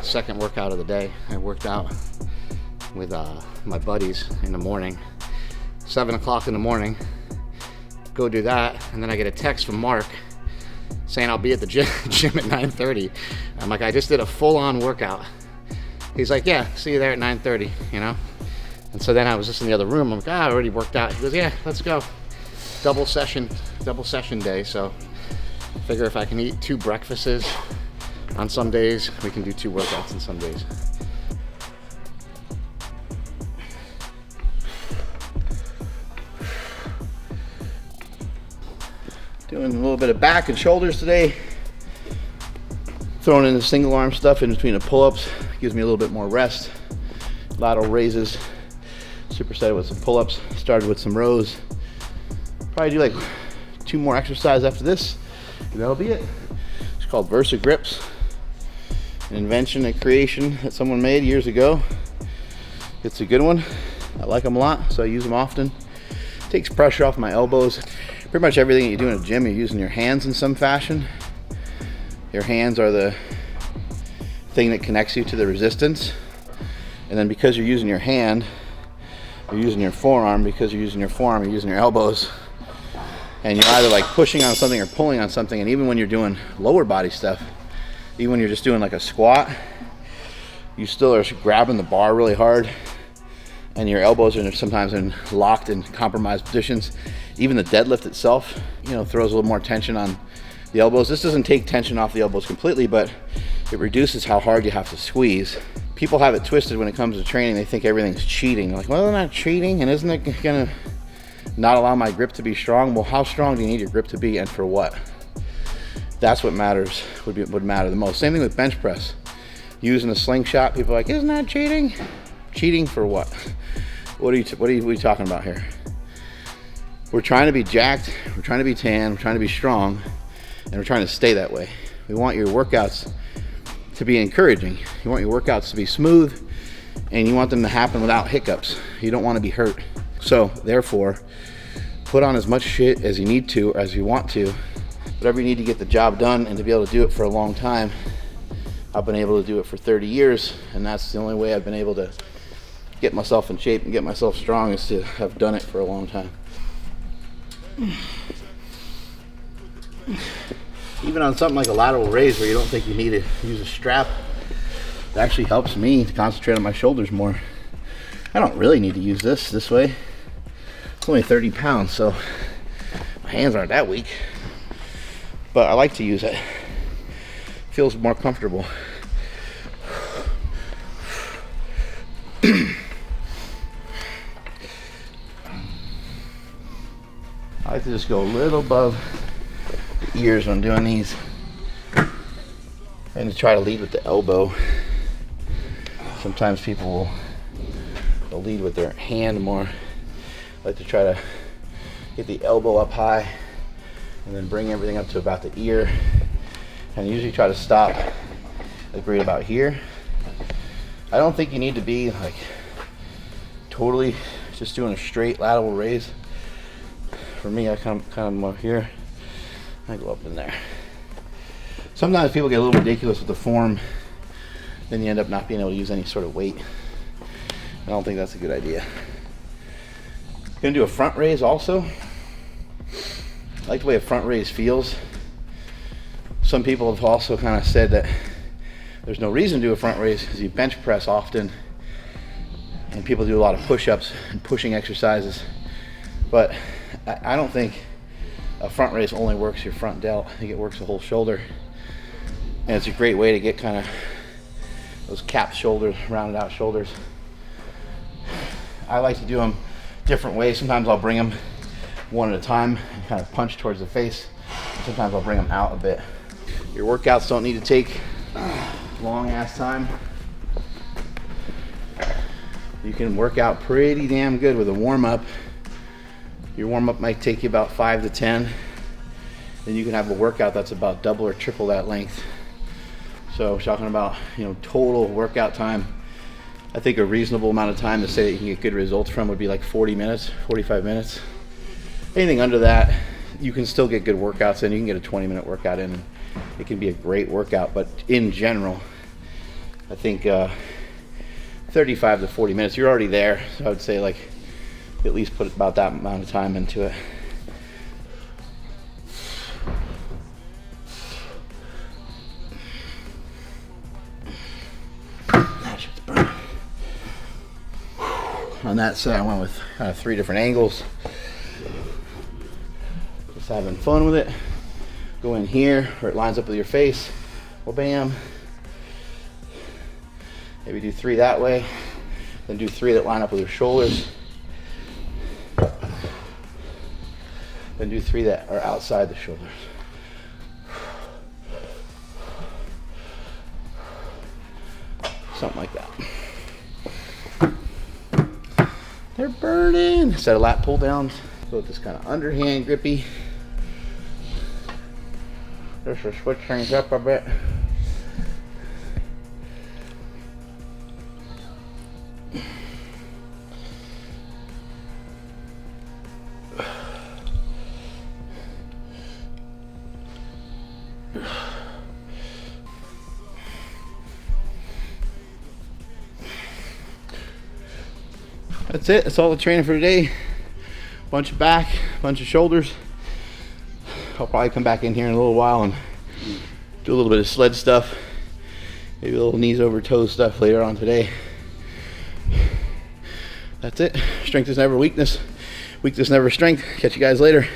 second workout of the day. I worked out with my buddies in the morning, 7 o'clock in the morning. Go do that, and then I get a text from Mark saying I'll be at the gym at 9:30. I'm like, I just did a full-on workout. He's like, yeah, see you there at 9:30, you know? And so then I was just in the other room. I'm like, I already worked out. He goes, yeah, let's go. Double session day. So figure if I can eat 2 breakfasts on some days, we can do 2 workouts on some days. Doing a little bit of back and shoulders today. Throwing in the single arm stuff in between the pull-ups. Gives me a little bit more rest. Lateral raises. Superset with some pull-ups. Started with some rows. Probably do like 2 more exercises after this, and that'll be it. It's called Versa Grips. An invention, a creation that someone made years ago. It's a good one. I like them a lot, so I use them often. Takes pressure off my elbows. Pretty much everything that you do in a gym, you're using your hands in some fashion. Your hands are the thing that connects you to the resistance. And then because you're using your hand, you're using your forearm. Because you're using your forearm, you're using your elbows. And you're either like pushing on something or pulling on something. And even when you're doing lower body stuff, even when you're just doing like a squat, you still are grabbing the bar really hard. And your elbows are sometimes locked in compromised positions. Even the deadlift itself, you know, throws a little more tension on the elbows. This doesn't take tension off the elbows completely, but it reduces how hard you have to squeeze. People have it twisted when it comes to training. They think everything's cheating. They're like, well, I'm not cheating, and isn't it gonna not allow my grip to be strong? Well, how strong do you need your grip to be, and for what? That's what matters, would matter the most. Same thing with bench press. Using a slingshot, people are like, isn't that cheating? Cheating for what? What are we talking about here? We're trying to be jacked, we're trying to be tan, we're trying to be strong, and we're trying to stay that way. We want your workouts to be encouraging. You want your workouts to be smooth, and you want them to happen without hiccups. You don't want to be hurt. So therefore, put on as much shit as you need to, or as you want to, whatever you need to get the job done and to be able to do it for a long time. I've been able to do it for 30 years, and that's the only way I've been able to get myself in shape and get myself strong, is to have done it for a long time. Even on something like a lateral raise where you don't think you need to use a strap, it actually helps me to concentrate on my shoulders more. I don't really need to use this way. It's only 30 pounds, so my hands aren't that weak. But I like to use it. Feels more comfortable. I like to just go a little above the ears when I'm doing these, and to try to lead with the elbow. Sometimes people will lead with their hand more. I like to try to get the elbow up high and then bring everything up to about the ear, and usually try to stop like right about here. I don't think you need to be like totally just doing a straight lateral raise. For me, I kind of more here. I go up in there. Sometimes people get a little ridiculous with the form, then you end up not being able to use any sort of weight. I don't think that's a good idea. Gonna do a front raise also. I like the way a front raise feels. Some people have also kind of said that there's no reason to do a front raise because you bench press often, and people do a lot of push-ups and pushing exercises. But I don't think a front raise only works your front delt. I think it works the whole shoulder. And it's a great way to get kind of those capped shoulders, rounded out shoulders. I like to do them different ways. Sometimes I'll bring them one at a time and kind of punch towards the face. Sometimes I'll bring them out a bit. Your workouts don't need to take long ass time. You can work out pretty damn good with a warm-up. Your warm-up might take you about 5 to 10. Then you can have a workout that's about double or triple that length. So we're talking about, total workout time. I think a reasonable amount of time to say that you can get good results from would be like 40 minutes, 45 minutes. Anything under that, you can still get good workouts in. You can get a 20-minute workout in, and it can be a great workout. But in general, I think 35 to 40 minutes. You're already there, so I would say like at least put about that amount of time into it. That shit's burning. On that side, I went with kind of 3 different angles. Just having fun with it. Go in here where it lines up with your face. Well, bam. Maybe do 3 that way. Then do 3 that line up with your shoulders. Then do 3 that are outside the shoulders. Something like that. They're burning. Set of lat pull downs. Go with this kind of underhand grippy. Just to switch things up a bit. That's it. That's all the training for today. Bunch of back, bunch of shoulders. I'll probably come back in here in a little while and do a little bit of sled stuff. Maybe a little knees over toes stuff later on today. That's it. Strength is never weakness. Weakness never strength. Catch you guys later.